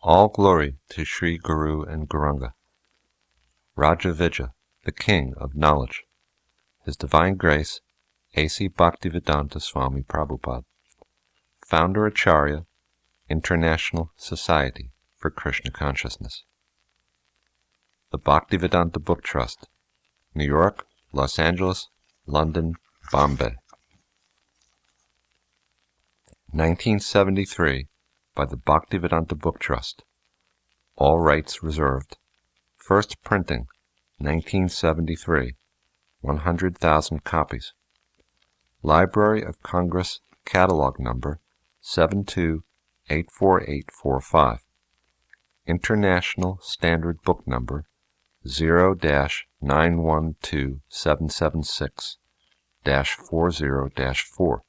All glory to Sri Guru and Gauranga, Raja Vidya, the King of Knowledge, His Divine Grace, A.C. Bhaktivedanta Swami Prabhupada, Founder Acharya, International Society for Krishna Consciousness. The Bhaktivedanta Book Trust, New York, Los Angeles, London, Bombay. 1973, by the Bhaktivedanta Book Trust. All rights reserved. First printing, 1973, 100,000 copies. Library of Congress Catalog Number 72-84845. International Standard Book Number 0-912776-40-4.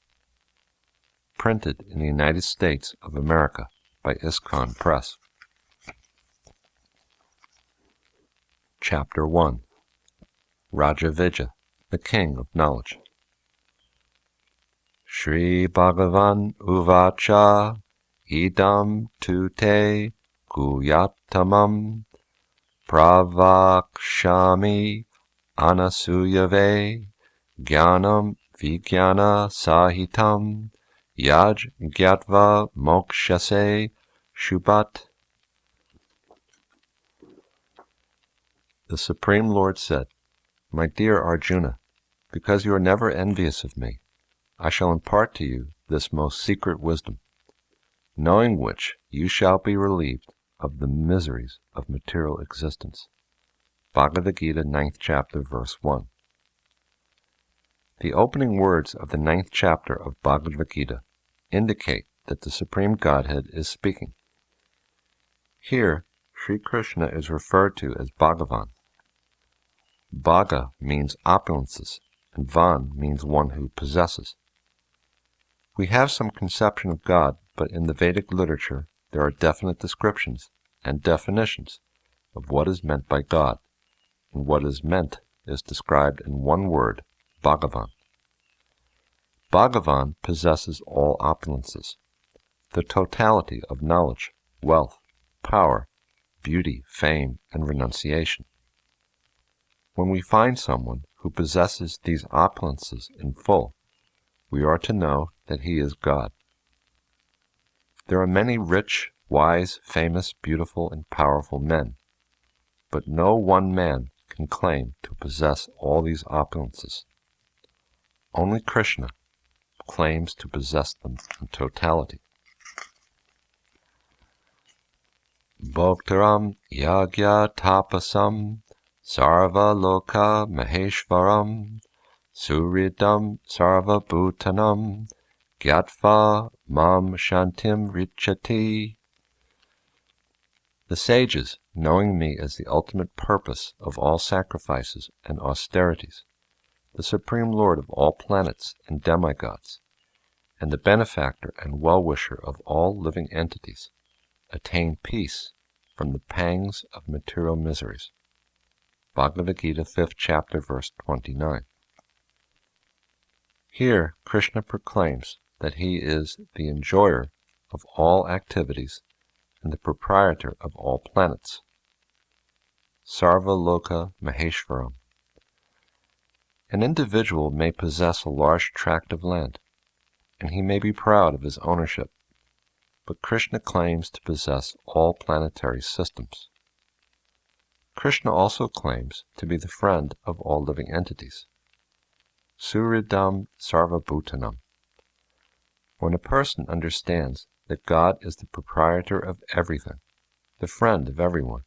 Printed in the United States of America by ISKCON Press. Chapter 1. Raja Vidya, the King of Knowledge. Shri Bhagavan Uvacha Idam Tu Te Guyatamam Pravakshami Anasuyave Jnanam Vijnana Sahitam Yaj Gyatva Mokshase Shubat. The Supreme Lord said, My dear Arjuna, because you are never envious of me, I shall impart to you this most secret wisdom, knowing which you shall be relieved of the miseries of material existence. Bhagavad Gita, 9th chapter, verse 1. The opening words of the 9th chapter of Bhagavad Gita indicate that the Supreme Godhead is speaking. Here, Sri Krishna is referred to as Bhagavan. Bhaga means opulences, and Van means one who possesses. We have some conception of God, but in the Vedic literature there are definite descriptions and definitions of what is meant by God, and what is meant is described in one word, Bhagavan. Bhagavan possesses all opulences, the totality of knowledge, wealth, power, beauty, fame, and renunciation. When we find someone who possesses these opulences in full, we are to know that he is God. There are many rich, wise, famous, beautiful, and powerful men, but no one man can claim to possess all these opulences. Only Krishna claims to possess them in totality. Bhoktaram yagya tapasam sarva loka maheshvaram suridam sarva bhutanam gyatva mam shantim richati. The sages, knowing me as the ultimate purpose of all sacrifices and austerities, the Supreme Lord of all planets and demigods, and the benefactor and well-wisher of all living entities, attain peace from the pangs of material miseries. Bhagavad Gita, 5th chapter, verse 29. Here, Krishna proclaims that he is the enjoyer of all activities and the proprietor of all planets. Sarva Loka Maheshvaram. An individual may possess a large tract of land, and he may be proud of his ownership, but Krishna claims to possess all planetary systems. Krishna also claims to be the friend of all living entities. Suridam Sarvabhutanam. When a person understands that God is the proprietor of everything, the friend of everyone,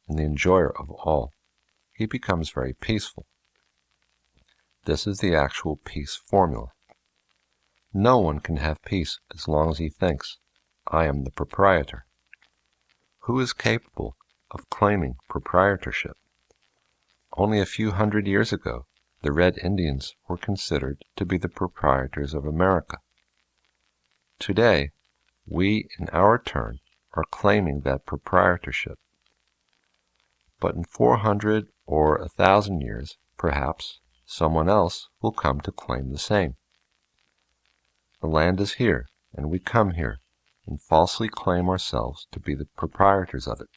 and the enjoyer of all, he becomes very peaceful. This is the actual peace formula. No one can have peace as long as he thinks, I am the proprietor. Who is capable of claiming proprietorship? Only a few hundred years ago, the Red Indians were considered to be the proprietors of America. Today, we, in our turn, are claiming that proprietorship. But in 400 or 1,000 years, perhaps, someone else will come to claim the same. The land is here, and we come here, and falsely claim ourselves to be the proprietors of it.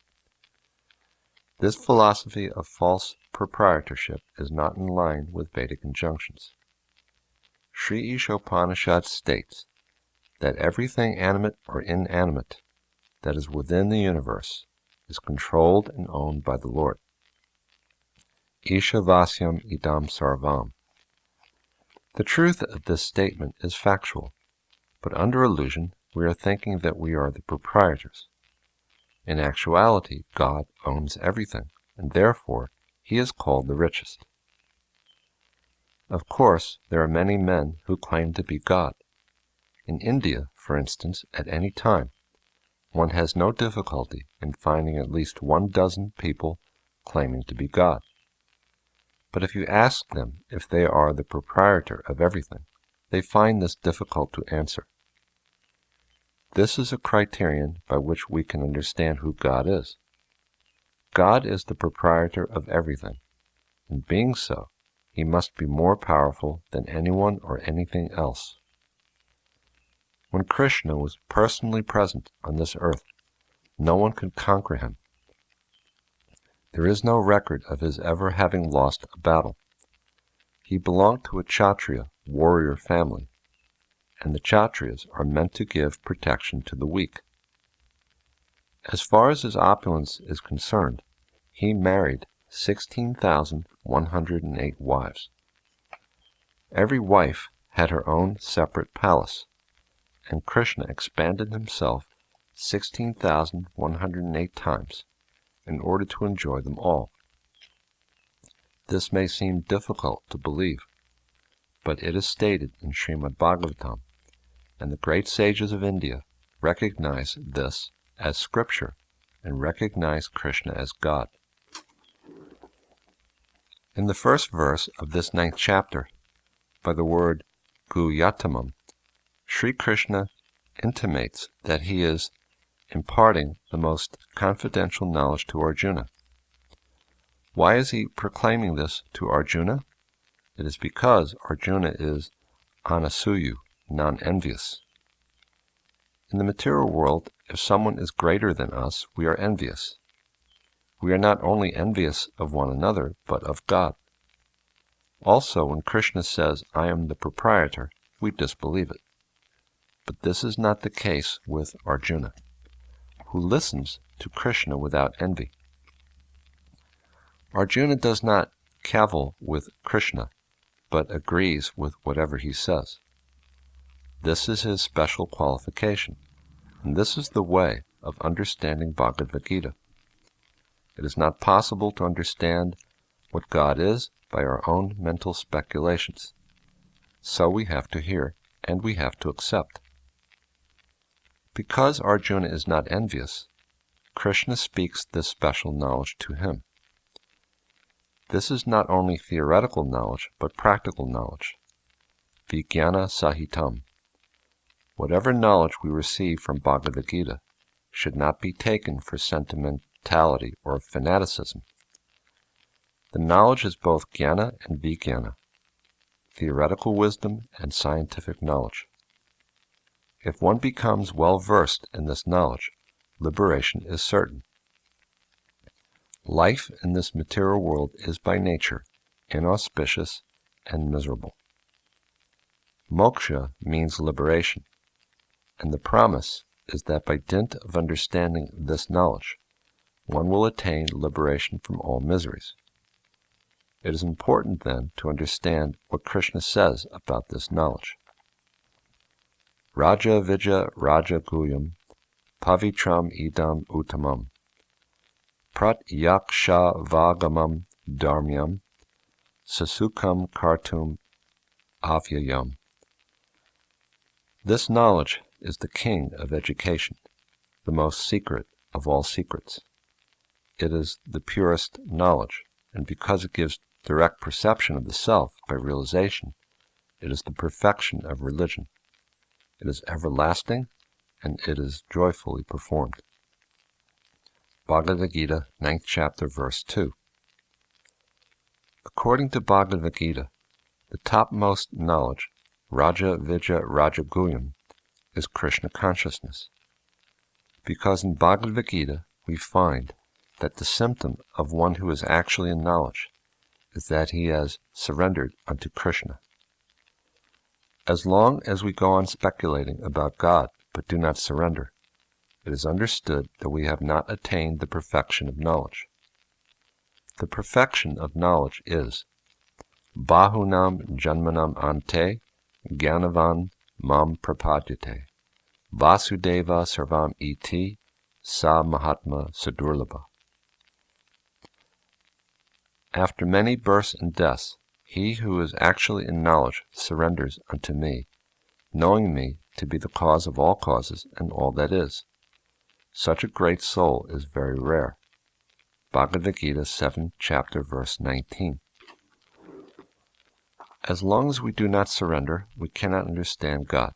This philosophy of false proprietorship is not in line with Vedic injunctions. Sri Ishopanishad states that everything animate or inanimate that is within the universe is controlled and owned by the Lord. Ishavasyam idam sarvam. The truth of this statement is factual, but under illusion we are thinking that we are the proprietors. In actuality, God owns everything, and therefore He is called the richest. Of course, there are many men who claim to be God. In India, for instance, at any time, one has no difficulty in finding at least 12 people claiming to be God. But if you ask them if they are the proprietor of everything, they find this difficult to answer. This is a criterion by which we can understand who God is. God is the proprietor of everything, and being so, He must be more powerful than anyone or anything else. When Krishna was personally present on this earth, no one could conquer Him. There is no record of His ever having lost a battle. He belonged to a Kshatriya warrior family, and the Kshatriyas are meant to give protection to the weak. As far as His opulence is concerned, He married 16,108 wives. Every wife had her own separate palace, and Krishna expanded Himself 16,108 times in order to enjoy them all. This may seem difficult to believe, but it is stated in Srimad Bhagavatam, and the great sages of India recognize this as scripture and recognize Krishna as God. In the first verse of this 9th chapter, by the word Guyatamam, Sri Krishna intimates that He is imparting the most confidential knowledge to Arjuna. Why is He proclaiming this to Arjuna? It is because Arjuna is anasuyu, non-envious. In the material world, if someone is greater than us, we are envious. We are not only envious of one another, but of God. Also, when Krishna says, "I am the proprietor," we disbelieve it. But this is not the case with Arjuna, who listens to Krishna without envy. Arjuna does not cavil with Krishna, but agrees with whatever he says. This is his special qualification, and this is the way of understanding Bhagavad Gita. It is not possible to understand what God is by our own mental speculations. So we have to hear, and we have to accept. Because Arjuna is not envious, Krishna speaks this special knowledge to him. This is not only theoretical knowledge, but practical knowledge. Vijnana Sahitam. Whatever knowledge we receive from Bhagavad Gita should not be taken for sentimentality or fanaticism. The knowledge is both jnana and vijnana, theoretical wisdom and scientific knowledge. If one becomes well versed in this knowledge, liberation is certain. Life in this material world is by nature inauspicious and miserable. Moksha means liberation, and the promise is that by dint of understanding this knowledge, one will attain liberation from all miseries. It is important, then, to understand what Krishna says about this knowledge. Raja Vidya Raja Guyam Pavitram Idam Uttamam Pratyaksha Vagamam Dharmyam Sasukam Kartum Avyayam. This knowledge is the king of education, the most secret of all secrets. It is the purest knowledge, and because it gives direct perception of the self by realization, it is the perfection of religion. It is everlasting, and it is joyfully performed. Bhagavad Gita, 9th chapter, verse 2. According to Bhagavad Gita, the topmost knowledge, Raja Vidya Raja Guyam, is Krishna consciousness. Because in Bhagavad Gita we find that the symptom of one who is actually in knowledge is that he has surrendered unto Krishna. As long as we go on speculating about God but do not surrender, it is understood that we have not attained the perfection of knowledge. The perfection of knowledge is Bahunam Janmanam Ante Gyanavan Mam Prapadyate Vasudeva Sarvam Iti Sa Mahatma Sadurlabha. After many births and deaths, he who is actually in knowledge surrenders unto me, knowing me to be the cause of all causes and all that is. Such a great soul is very rare. Bhagavad Gita 7, chapter verse 19. As long as we do not surrender, we cannot understand God.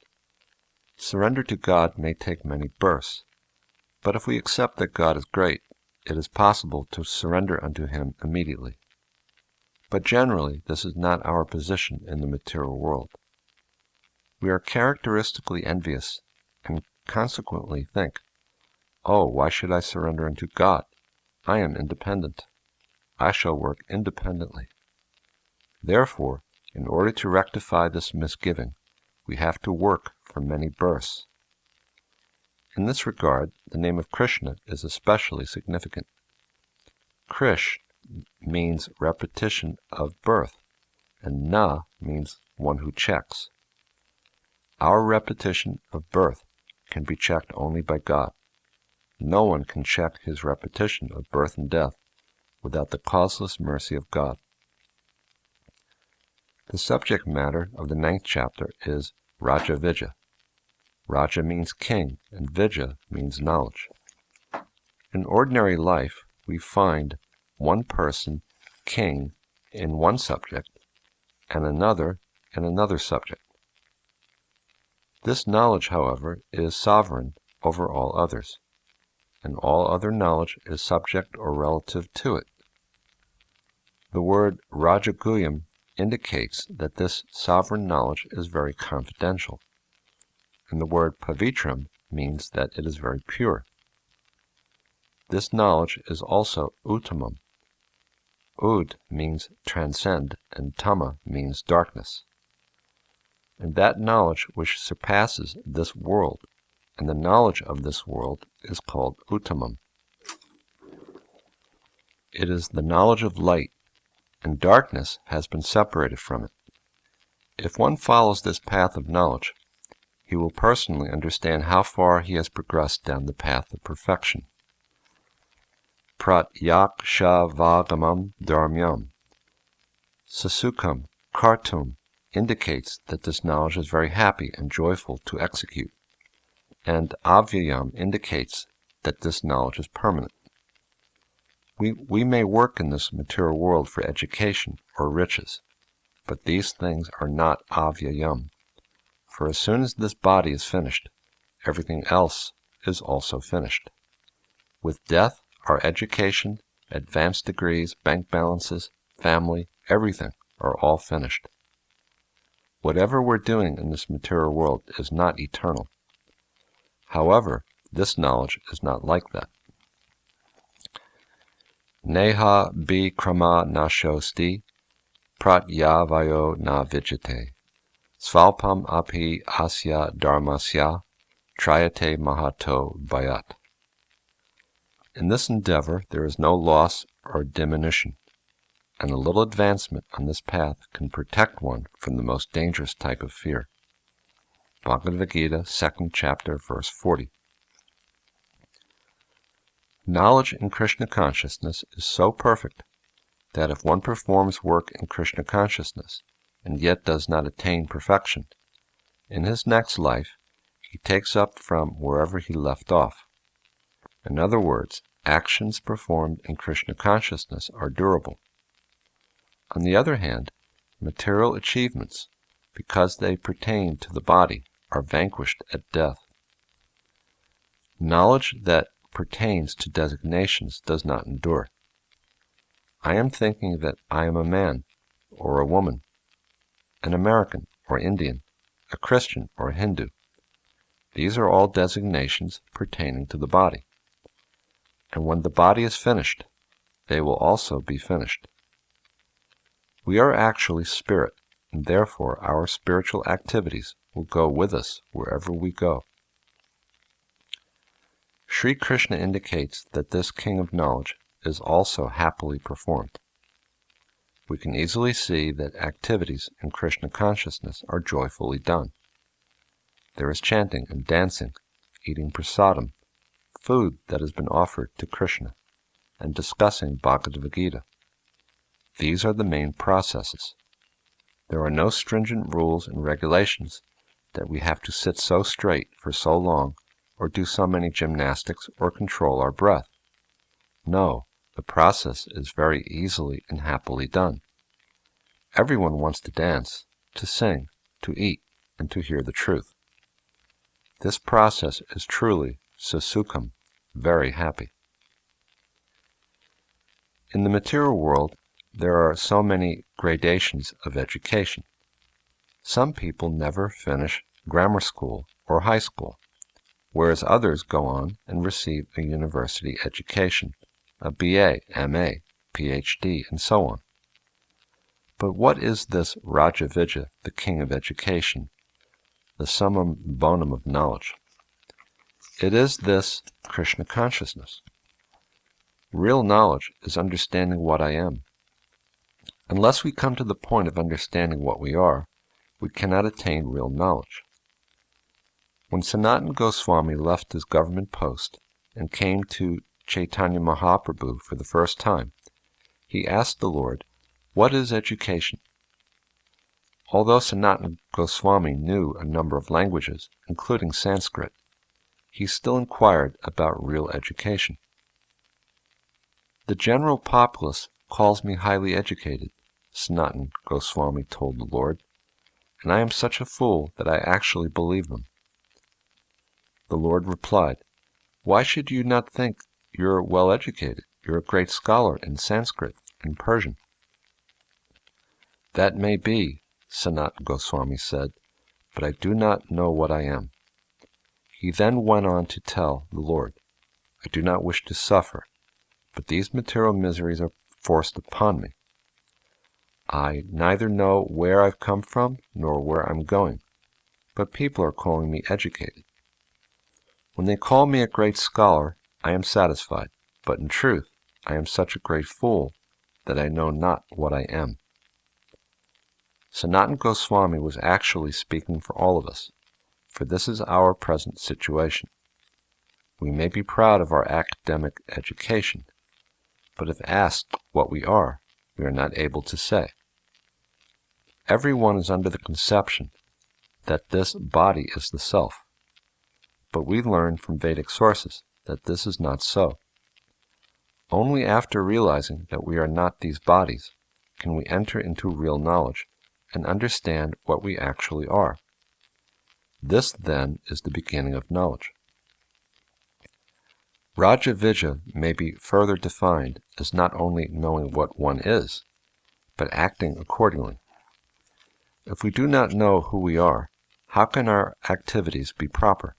Surrender to God may take many births, but if we accept that God is great, it is possible to surrender unto Him immediately. But generally, this is not our position in the material world. We are characteristically envious, and consequently think, "Oh, why should I surrender unto God? I am independent. I shall work independently." Therefore, in order to rectify this misgiving, we have to work for many births. In this regard, the name of Krishna is especially significant. Krish means repetition of birth, and Na means one who checks. Our repetition of birth can be checked only by God. No one can check his repetition of birth and death without the causeless mercy of God. The subject matter of the 9th chapter is Raja Vidya. Raja means king, and Vidya means knowledge. In ordinary life, we find one person king in one subject, and another in another subject. This knowledge, however, is sovereign over all others, and all other knowledge is subject or relative to it. The word Rajaguyam indicates that this sovereign knowledge is very confidential, and the word Pavitram means that it is very pure. This knowledge is also Uttamam. Ud means transcend, and Tama means darkness. And that knowledge which surpasses this world, and the knowledge of this world, is called Uttamam. It is the knowledge of light, and darkness has been separated from it. If one follows this path of knowledge, he will personally understand how far he has progressed down the path of perfection. Pratyaksha-vagamam dharmyam. Sasukham kartum indicates that this knowledge is very happy and joyful to execute, and avyayam indicates that this knowledge is permanent. We may work in this material world for education or riches, but these things are not avyayam, for as soon as this body is finished, everything else is also finished. With death, our education, advanced degrees, bank balances, family, everything are all finished. Whatever we're doing in this material world is not eternal. However, this knowledge is not like that. Neha bikrama nashosti pratyavayo na vijate svalpam api asya dharmasya trayate mahato bayat. In this endeavor there is no loss or diminution, and a little advancement on this path can protect one from the most dangerous type of fear. Bhagavad Gita, 2nd chapter, verse 40. Knowledge in Krishna consciousness is so perfect that if one performs work in Krishna consciousness and yet does not attain perfection, in his next life he takes up from wherever he left off. In other words, actions performed in Krishna consciousness are durable. On the other hand, material achievements, because they pertain to the body, are vanquished at death. Knowledge that pertains to designations does not endure. I am thinking that I am a man or a woman, an American or Indian, a Christian or a Hindu, These are all designations pertaining to the body. And when the body is finished, they will also be finished. We are actually spirit, and therefore our spiritual activities will go with us wherever we go. Sri Krishna indicates that this king of knowledge is also happily performed. We can easily see that activities in Krishna consciousness are joyfully done. There is chanting and dancing, eating prasadam, food that has been offered to Krishna, and discussing Bhagavad Gita. These are the main processes. There are no stringent rules and regulations that we have to sit so straight for so long, or do so many gymnastics, or control our breath. No, the process is very easily and happily done. Everyone wants to dance, to sing, to eat, and to hear the truth. This process is truly susukham, very happy. In the material world, there are so many gradations of education. Some people never finish grammar school or high school, whereas others go on and receive a university education, a BA, MA, PhD, and so on. But what is this Raja Vidya, the king of education, the summum bonum of knowledge? It is this Krishna consciousness. Real knowledge is understanding what I am. Unless we come to the point of understanding what we are, we cannot attain real knowledge. When Sanatana Goswami left his government post and came to Chaitanya Mahaprabhu for the first time, he asked the Lord, "What is education?" Although Sanatana Goswami knew a number of languages, including Sanskrit, he still inquired about real education. "The general populace calls me highly educated," Sanatana Goswami told the Lord, "and I am such a fool that I actually believe them." The Lord replied, "Why should you not think you're well educated? You're a great scholar in Sanskrit and Persian." "That may be," Sanatana Goswami said, "but I do not know what I am." He then went on to tell the Lord, "I do not wish to suffer, but these material miseries are forced upon me. I neither know where I've come from nor where I'm going, but people are calling me educated. When they call me a great scholar, I am satisfied, but in truth I am such a great fool that I know not what I am." Sanatana Goswami was actually speaking for all of us, for this is our present situation. We may be proud of our academic education, but if asked what we are not able to say. Everyone is under the conception that this body is the self, but we learn from Vedic sources that this is not so. Only after realizing that we are not these bodies can we enter into real knowledge and understand what we actually are. This, then, is the beginning of knowledge. Raja Vidya may be further defined as not only knowing what one is, but acting accordingly. If we do not know who we are, how can our activities be proper?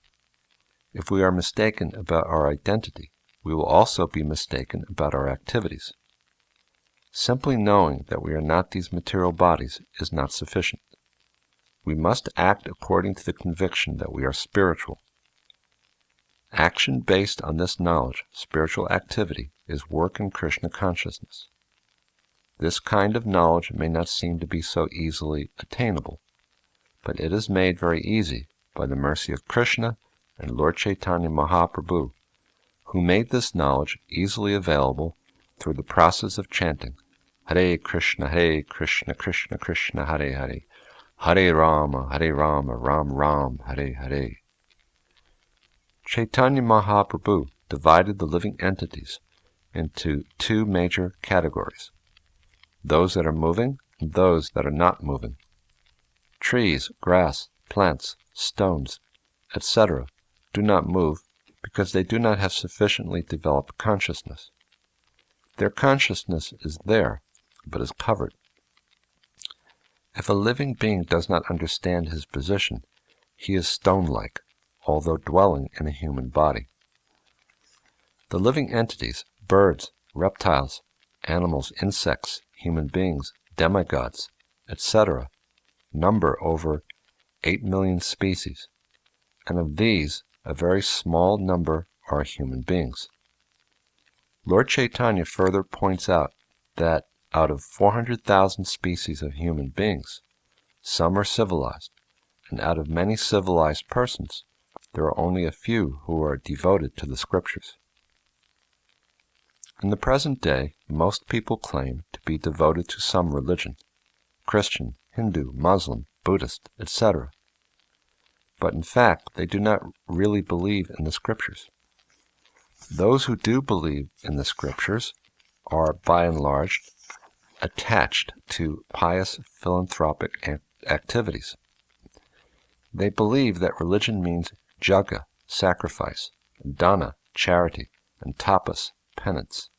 If we are mistaken about our identity, we will also be mistaken about our activities. Simply knowing that we are not these material bodies is not sufficient. We must act according to the conviction that we are spiritual. Action based on this knowledge, spiritual activity, is work in Krishna consciousness. This kind of knowledge may not seem to be so easily attainable, but it is made very easy by the mercy of Krishna and Lord Chaitanya Mahaprabhu, who made this knowledge easily available through the process of chanting Hare Krishna, Krishna Krishna, Hare Hare, Hare Rama, Ram Ram, Hare Hare. Chaitanya Mahaprabhu divided the living entities into two major categories: those that are moving and those that are not moving. Trees, grass, plants, stones, etc. do not move because they do not have sufficiently developed consciousness. Their consciousness is there, but is covered. If a living being does not understand his position, he is stone-like, although dwelling in a human body. The living entities, birds, reptiles, animals, insects, human beings, demigods, etc., number over 8 million species, and of these, a very small number are human beings. Lord Chaitanya further points out that out of 400,000 species of human beings, some are civilized, and out of many civilized persons, there are only a few who are devoted to the scriptures. In the present day, most people claim to be devoted to some religion, Christian, Hindu, Muslim, Buddhist, etc. But in fact, they do not really believe in the scriptures. Those who do believe in the scriptures are, by and large, attached to pious philanthropic activities. They believe that religion means jaga, sacrifice, dana, charity, and tapas, penance.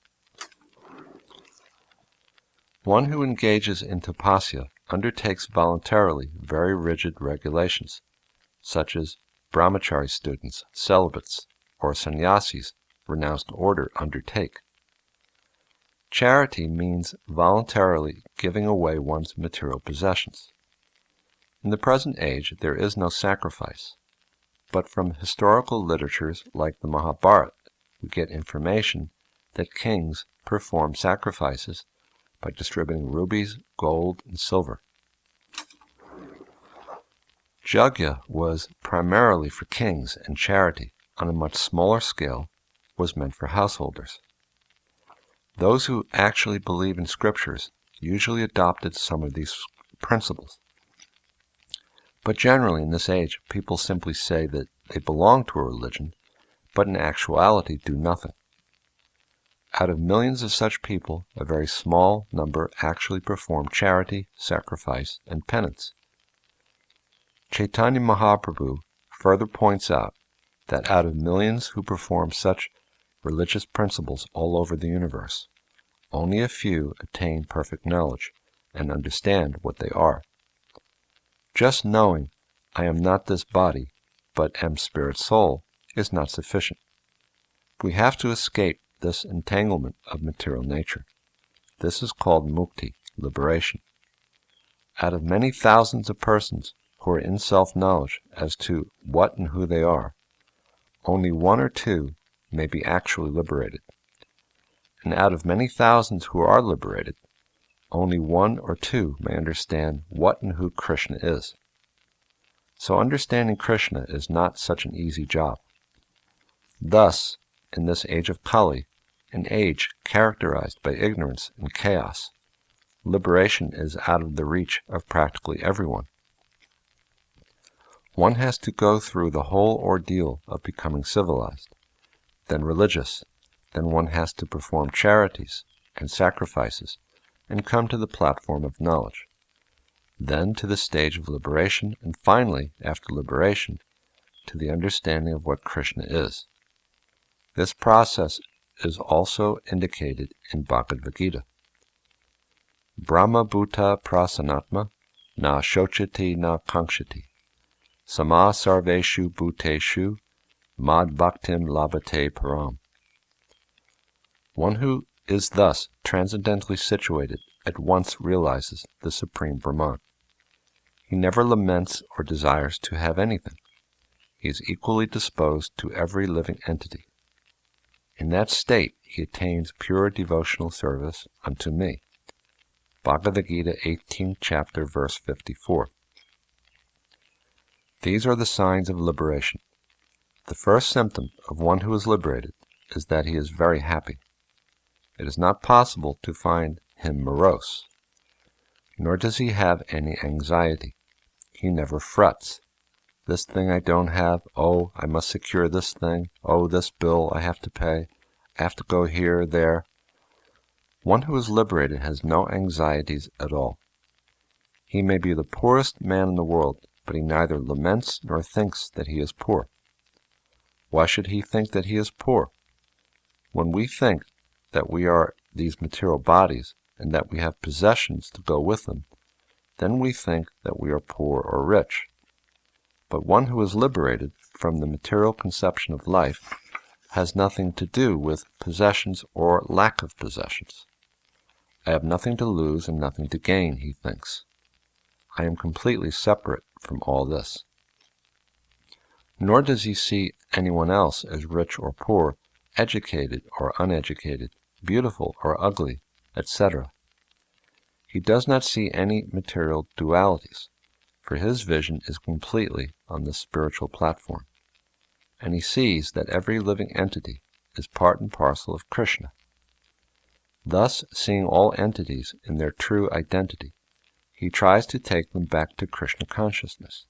One who engages in tapasya undertakes voluntarily very rigid regulations, such as brahmachari students, celibates, or sannyasis, renounced order, undertake. Charity means voluntarily giving away one's material possessions. In the present age, there is no sacrifice, but from historical literatures like the Mahabharata, we get information that kings perform sacrifices by distributing rubies, gold, and silver. Yajna was primarily for kings, and charity, on a much smaller scale, was meant for householders. Those who actually believe in scriptures usually adopted some of these principles. But generally in this age, people simply say that they belong to a religion, but in actuality do nothing. Out of millions of such people, a very small number actually perform charity, sacrifice, and penance. Chaitanya Mahaprabhu further points out that out of millions who perform such religious principles all over the universe, only a few attain perfect knowledge and understand what they are. Just knowing, I am not this body, but am spirit soul, is not sufficient. We have to escape this entanglement of material nature. This is called mukti, liberation. Out of many thousands of persons who are in self-knowledge as to what and who they are, only one or two may be actually liberated. And out of many thousands who are liberated, only one or two may understand what and who Krishna is. So understanding Krishna is not such an easy job. Thus, in this age of Kali, an age characterized by ignorance and chaos, liberation is out of the reach of practically everyone. One has to go through the whole ordeal of becoming civilized, then religious, then one has to perform charities and sacrifices and come to the platform of knowledge, then to the stage of liberation, and finally, after liberation, to the understanding of what Krishna is. This process is also indicated in Bhagavad Gita. Brahma bhuta prasanatma na shochati na kankshati sama sarveshu bhuteshu mad bhaktim labhate param. One who is thus transcendently situated at once realizes the Supreme Brahman. He never laments or desires to have anything. He is equally disposed to every living entity. In that state he attains pure devotional service unto me. Bhagavad Gita 18th chapter verse 54. These are the signs of liberation. The first symptom of one who is liberated is that he is very happy. It is not possible to find him morose, nor does he have any anxiety. He never frets. This thing I don't have, oh, I must secure this thing, oh, this bill I have to pay, I have to go here, there. One who is liberated has no anxieties at all. He may be the poorest man in the world, but he neither laments nor thinks that he is poor. Why should he think that he is poor? When we think that we are these material bodies, and that we have possessions to go with them, then we think that we are poor or rich. But one who is liberated from the material conception of life has nothing to do with possessions or lack of possessions. I have nothing to lose and nothing to gain, he thinks. I am completely separate from all this. Nor does he see anyone else as rich or poor, educated or uneducated, beautiful or ugly, etc. He does not see any material dualities, for his vision is completely on the spiritual platform, and he sees that every living entity is part and parcel of Krishna. Thus, seeing all entities in their true identity, he tries to take them back to Krishna consciousness.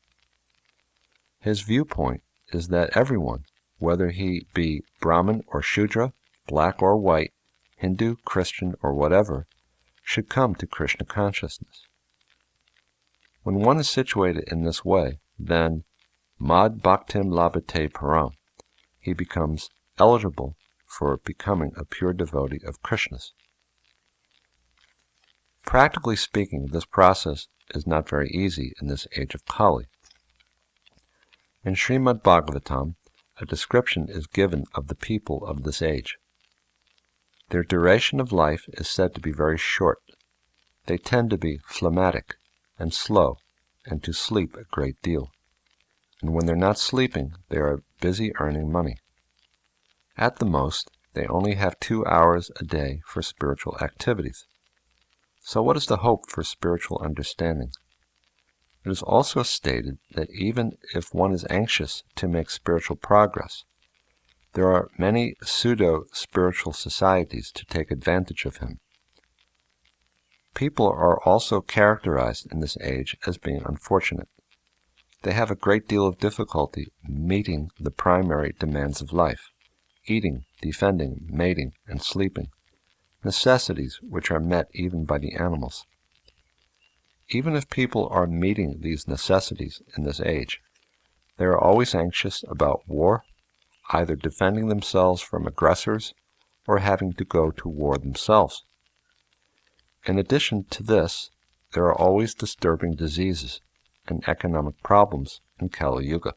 His viewpoint is that everyone, whether he be Brahmin or Shudra, black or white, Hindu, Christian, or whatever, should come to Krishna consciousness. When one is situated in this way, then Mad Bhaktim Labhate Param, he becomes eligible for becoming a pure devotee of Krishna's. Practically speaking, this process is not very easy in this age of Kali. In Srimad Bhagavatam, a description is given of the people of this age. Their duration of life is said to be very short. They tend to be phlegmatic and slow, and to sleep a great deal. And when they're not sleeping, they are busy earning money. At the most, they only have 2 hours a day for spiritual activities. So what is the hope for spiritual understanding? It is also stated that even if one is anxious to make spiritual progress, there are many pseudo-spiritual societies to take advantage of him. People are also characterized in this age as being unfortunate. They have a great deal of difficulty meeting the primary demands of life: eating, defending, mating, and sleeping, necessities which are met even by the animals. Even if people are meeting these necessities in this age, they are always anxious about war, either defending themselves from aggressors or having to go to war themselves. In addition to this, there are always disturbing diseases and economic problems in Kali Yuga.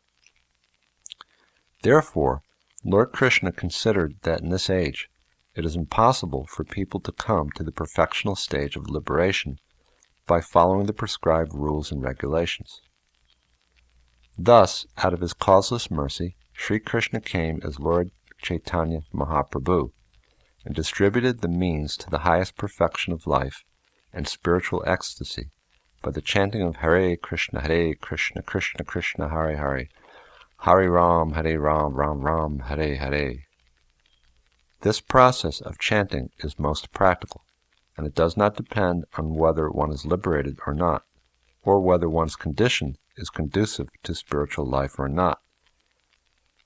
Therefore, Lord Krishna considered that in this age, it is impossible for people to come to the perfectional stage of liberation by following the prescribed rules and regulations. Thus, out of his causeless mercy, Sri Krishna came as Lord Chaitanya Mahaprabhu and distributed the means to the highest perfection of life and spiritual ecstasy by the chanting of Hare Krishna, Krishna Krishna, Hare Hare, Hare Ram, Ram Ram, Hare Hare. This process of chanting is most practical, and it does not depend on whether one is liberated or not, or whether one's condition is conducive to spiritual life or not.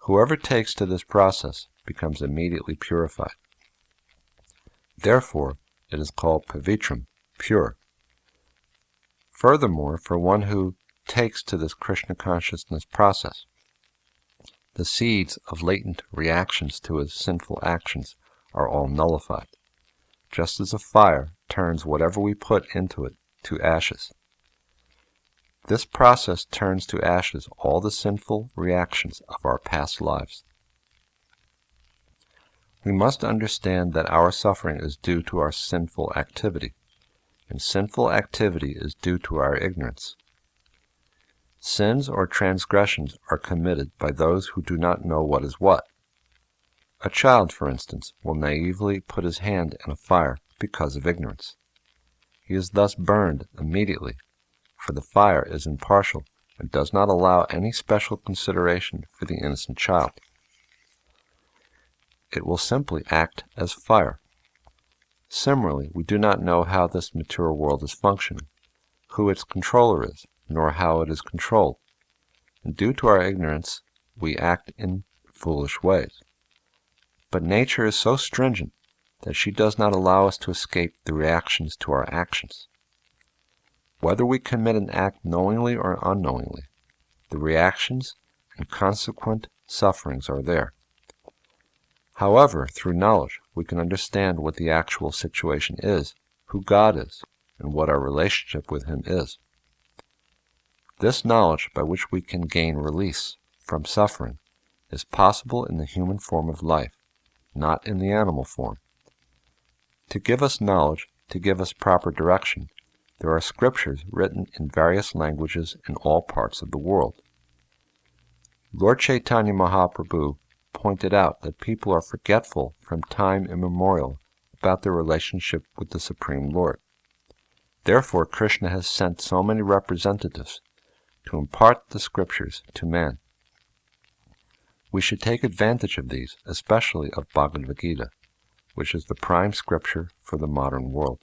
Whoever takes to this process becomes immediately purified. Therefore, it is called pavitram, pure. Furthermore, for one who takes to this Krishna consciousness process, the seeds of latent reactions to his sinful actions are all nullified, just as a fire turns whatever we put into it to ashes. This process turns to ashes all the sinful reactions of our past lives. We must understand that our suffering is due to our sinful activity, and sinful activity is due to our ignorance. Sins or transgressions are committed by those who do not know what is what. A child, for instance, will naively put his hand in a fire because of ignorance. He is thus burned immediately, for the fire is impartial and does not allow any special consideration for the innocent child. It will simply act as fire. Similarly, we do not know how this material world is functioning, who its controller is, nor how it is controlled. And due to our ignorance, we act in foolish ways. But nature is so stringent that she does not allow us to escape the reactions to our actions. Whether we commit an act knowingly or unknowingly, the reactions and consequent sufferings are there. However, through knowledge, we can understand what the actual situation is, who God is, and what our relationship with Him is. This knowledge by which we can gain release from suffering is possible in the human form of life, not in the animal form. To give us knowledge, to give us proper direction, there are scriptures written in various languages in all parts of the world. Lord Chaitanya Mahaprabhu pointed out that people are forgetful from time immemorial about their relationship with the Supreme Lord. Therefore Krishna has sent so many representatives to impart the scriptures to man. We should take advantage of these, especially of Bhagavad Gita, which is the prime scripture for the modern world.